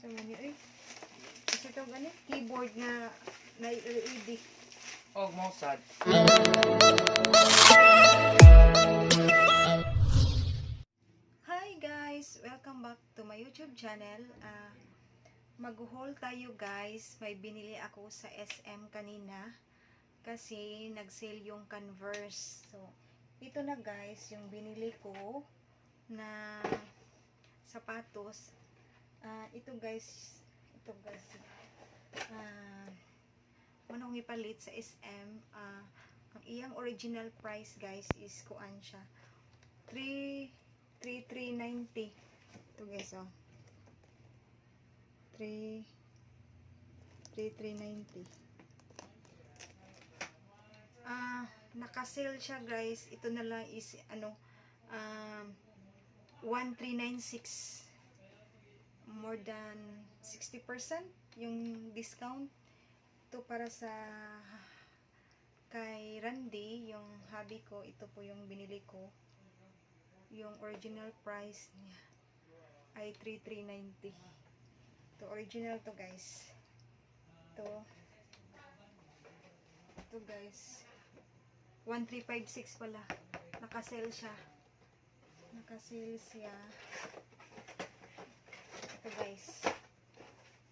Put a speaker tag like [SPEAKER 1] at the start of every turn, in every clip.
[SPEAKER 1] Sa mani ay. Kasi ito gani keyboard nga na LED.
[SPEAKER 2] Og mousad.
[SPEAKER 1] Hi guys, welcome back to my YouTube channel. Mag-haul tayo guys. May binili ako sa SM kanina kasi nag-sale yung Converse. So, ito na guys yung binili ko na sapatos. Ito guys, manong ipalit sa SM. Ang iyang original price guys is kuan siya 3,390. Ito guys, 3,390. Naka-sale siya guys. Ito na lang is 1,396. More than 60% yung discount. Ito para sa kay Randy, yung hubby ko. Ito po yung binili ko. Yung original price niya ay 3,390. Ito original to guys. Ito guys 1,356 pala. Naka-sale siya. Ito guys,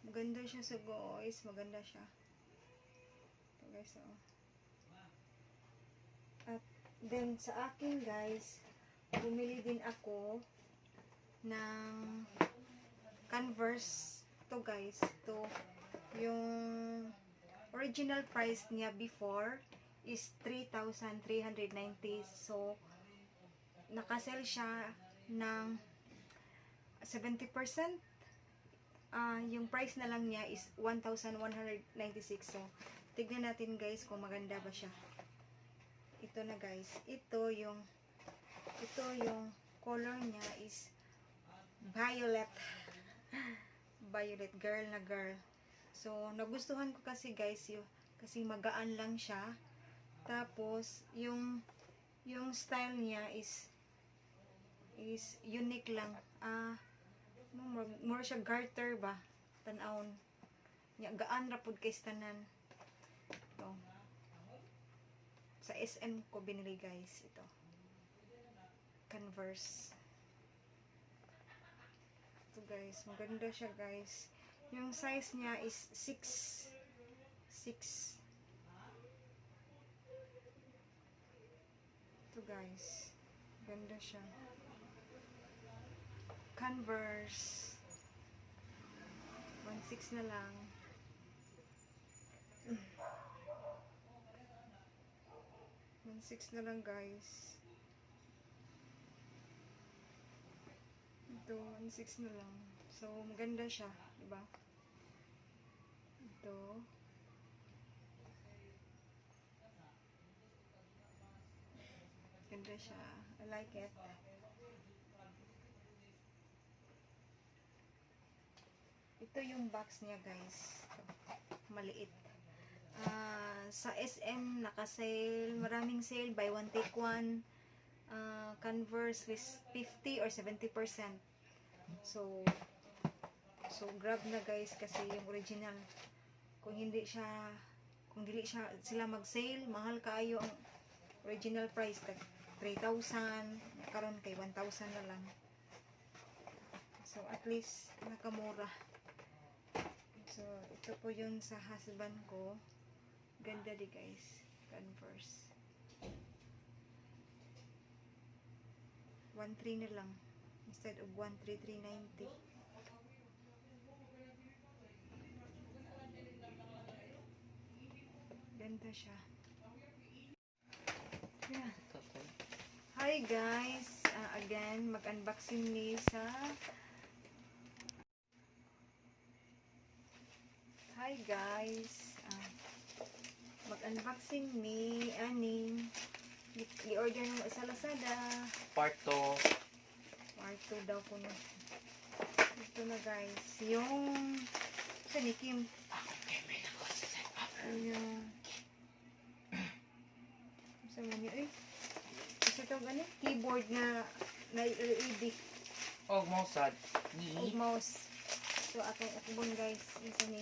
[SPEAKER 1] maganda siya sa guys, maganda siya. Ito guys, At then sa akin guys, bumili din ako ng Converse. Ito guys, ito yung original price niya before is 3,390. So naka-sell siya ng 70%. Yung price na lang niya is 1,196. So, tignan natin guys kung maganda ba siya. Ito na guys. Ito yung color niya is violet. Violet, girl na girl. So, nagustuhan ko kasi guys, kasi magaan lang siya. Tapos, yung style niya is unique lang. More siya garter ba, tanawon nya, gaan ra pud kay tanan. Ito sa SM ko binili guys. Ito Converse. Ito guys, maganda siya guys. Yung size niya is 6. Ito guys, ganda siya. Converse 1,600 na lang. $1,600 na lang guys. Ito 1,600 na lang. So maganda siya, diba? Ito ganda siya, I like it. Ito yung box niya guys. Maliit. Sa SM naka-sale. Maraming sale. Buy one take one. Converse with 50 or 70%. So grab na guys kasi yung original. Kung dili sila mag-sale, mahal kaayo ang original price. 3,000. Karon kay 1,000 na lang. So at least nakamura. So, ito po yung sa husband ko. Ganda di guys. Converse. 1,300 na lang. Instead of 1,390. Ganda siya. Yeah. Hi guys. Again, mag-unboxing ni sa Hi guys, mag-unboxing ni Aning. I-order mo sa Lazada.
[SPEAKER 2] Part 2
[SPEAKER 1] daw ko na. Ito na guys, yung sa ni Kim. Yung sa mani ay. Kasi ito gani keyboard nga na LED.
[SPEAKER 2] og mousad.
[SPEAKER 1] Og mouse. So, atong ukbon guys. Isa ni.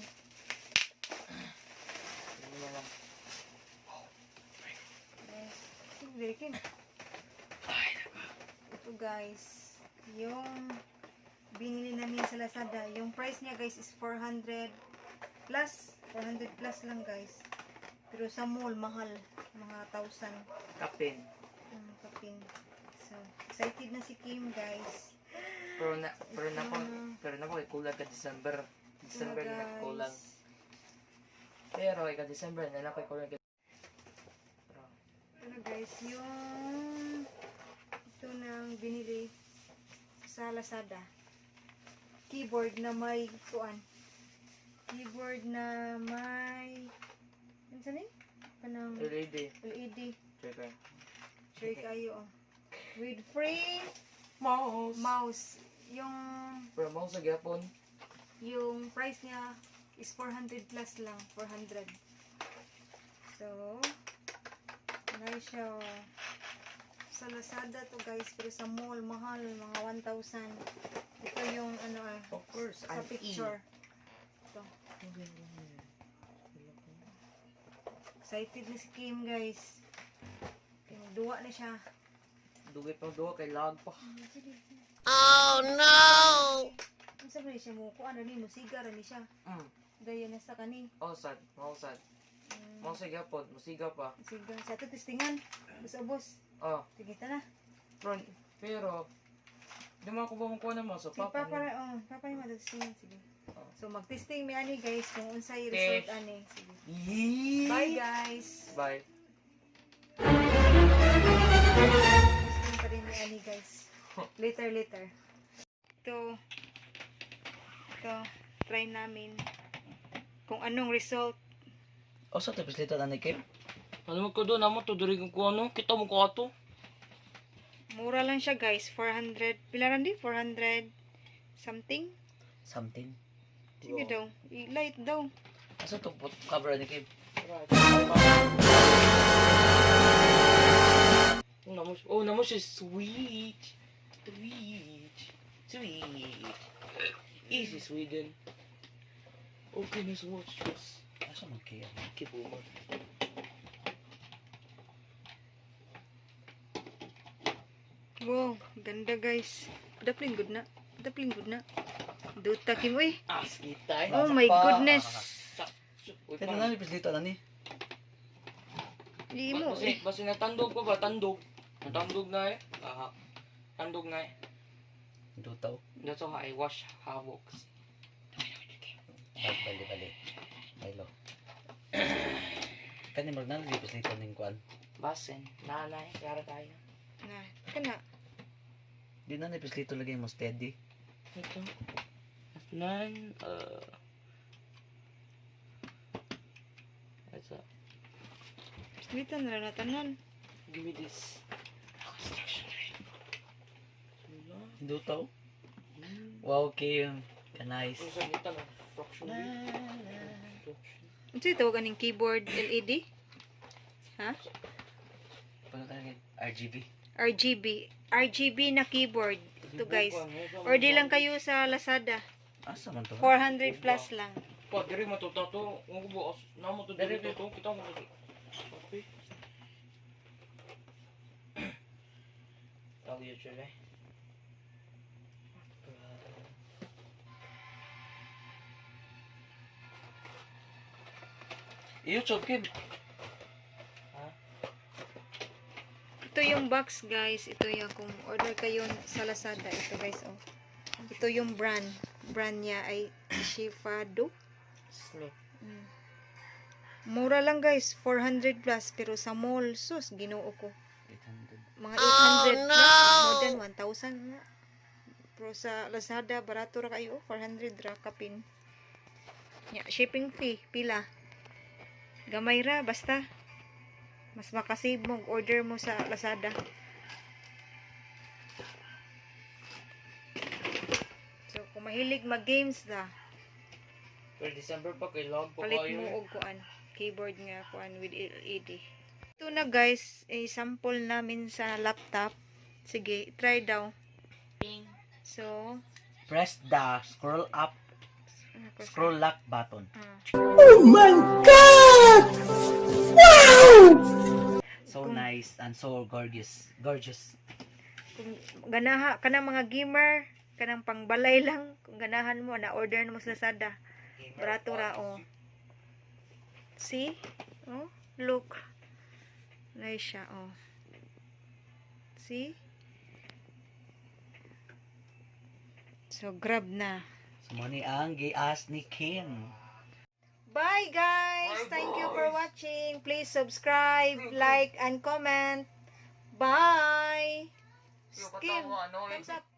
[SPEAKER 2] Ano na lang.
[SPEAKER 1] Guys. Sige, Kim. Ito guys. Yung binili namin sa Lazada. Yung price niya guys is 400 plus. 400 plus lang guys. Pero sa mall, mahal. Mga 1,000.
[SPEAKER 2] Kapin.
[SPEAKER 1] Kapin. So, excited na si Kim guys.
[SPEAKER 2] Pero na po kulang ka December. December na kulang. Pero ika December na ko kulang.
[SPEAKER 1] Ano guys, yung ito nang binili sa Lazada. Keyboard na may kuan. Keyboard na may ano sa ni? Kanang LED. Check kayo. With free mouse. Yung
[SPEAKER 2] mouse sa gyapon.
[SPEAKER 1] Yung price niya is 400 plus lang. 400. So, nice siya. Sa Lazada to guys. Pero sa mall, mahal. Mga 1,000. Ito yung ano
[SPEAKER 2] Of course,
[SPEAKER 1] sa picture. Ito. Excited na si Kim guys. Duwa na siya.
[SPEAKER 2] Dugay pang duwa kay lag pa.
[SPEAKER 3] Oh no!
[SPEAKER 1] Ang sabi siya mo ko ano ni musiga ra ni siya. Daya na sa kani.
[SPEAKER 2] Mausad. Mausa gyapon, musiga pa.
[SPEAKER 1] Musiga sa to testingan. Bus.
[SPEAKER 2] Oh,
[SPEAKER 1] Sige ta na.
[SPEAKER 2] pero di mo ako bumangkuha naman so
[SPEAKER 1] Si Papa yung matestingan sige. So mag-testing mi ani guys kung unsay result ani. Sige. Bye guys.
[SPEAKER 2] Bye.
[SPEAKER 1] Testing pa rin mi ani guys. Later. Ito try namin kung anong result.
[SPEAKER 3] O sa tapos lito na ni Kim?
[SPEAKER 2] Ano mo ko doon? Amo to diri ko ano? Kita mo ko ato.
[SPEAKER 1] Mura lang siya guys, 400. Pilaran di? 400 something?
[SPEAKER 3] Something.
[SPEAKER 1] Sige daw, i-light daw.
[SPEAKER 3] Asa to cover ni Kim?
[SPEAKER 2] Namo siya sweet. Easy Sweden. Okay, let's watch this.
[SPEAKER 3] Asa man kaya?
[SPEAKER 2] Keep over.
[SPEAKER 1] Wow, ganda guys. Dapling good na. Duta Kim, uy.
[SPEAKER 2] Kita.
[SPEAKER 1] Oh my goodness.
[SPEAKER 3] Pero na tapos lito na ni.
[SPEAKER 1] Di mo eh.
[SPEAKER 2] Basi natandog ko ba? Tandog na eh. Tandog na eh.
[SPEAKER 3] Dutaw.
[SPEAKER 2] That's how I wash havocs.
[SPEAKER 3] Bali. Hello. Kani mag na tapos lito ning kuan.
[SPEAKER 2] Basin. Nanay. Yara tayo.
[SPEAKER 1] Na, kana.
[SPEAKER 3] Di na tapos lito lagay mo steady.
[SPEAKER 2] Ito. F9. What's up?
[SPEAKER 1] Dito na lang natanan.
[SPEAKER 2] Give me this. Construction ring.
[SPEAKER 3] Dutaw. Wow, Kim. Ka-nice.
[SPEAKER 2] Ano sa nita na? Construction ring.
[SPEAKER 1] Ano siya tawagan ng keyboard LED? Ha?
[SPEAKER 3] Paano tayo RGB?
[SPEAKER 1] RGB na keyboard. Ito guys. Order lang kayo sa Lazada.
[SPEAKER 3] Asa man to?
[SPEAKER 1] 400 plus lang.
[SPEAKER 2] Pa, diri matuta to. Ang bukas. Namo to diri to. Kita mo to. Okay. Tawag yun siya eh. YouTube Kim.
[SPEAKER 1] Ito yung box guys. Ito yung kung order kayo sa Lazada. Ito guys oh. Ito yung brand. Brand niya ay Shifado. Mura lang guys. 400 plus. Pero sa mall, sus, ginoo ko.
[SPEAKER 3] 800.
[SPEAKER 1] Mga 800 plus. More than 1,000 na. Pero sa Lazada, barato ra kayo. 400 ra kapin. Yeah, shipping fee. Pila. Gamay ra. Basta. Mas makasave mo. Order mo sa Lazada. So, kung mahilig mag-games na,
[SPEAKER 2] Pero December pa kay log pa
[SPEAKER 1] palit
[SPEAKER 2] kayo.
[SPEAKER 1] mo og kuan keyboard nga kuan with LED. Ito na guys, sample namin sa laptop. Sige, try daw. So,
[SPEAKER 3] Press the scroll up Scroll lock button. So
[SPEAKER 1] Kung-
[SPEAKER 3] nice and so gorgeous. Gorgeous.
[SPEAKER 1] Kung ganaha kanang mga gamer, kanang pangbalay lang, kung ganahan mo na order mo sa Lazada. Barato ra oh. See? Oh, look. Nice siya oh. See? So grab na.
[SPEAKER 3] So money ang gias ni Kim.
[SPEAKER 1] Bye guys. Thank you for watching. Please subscribe, like and comment. Bye. Kim, thumbs up.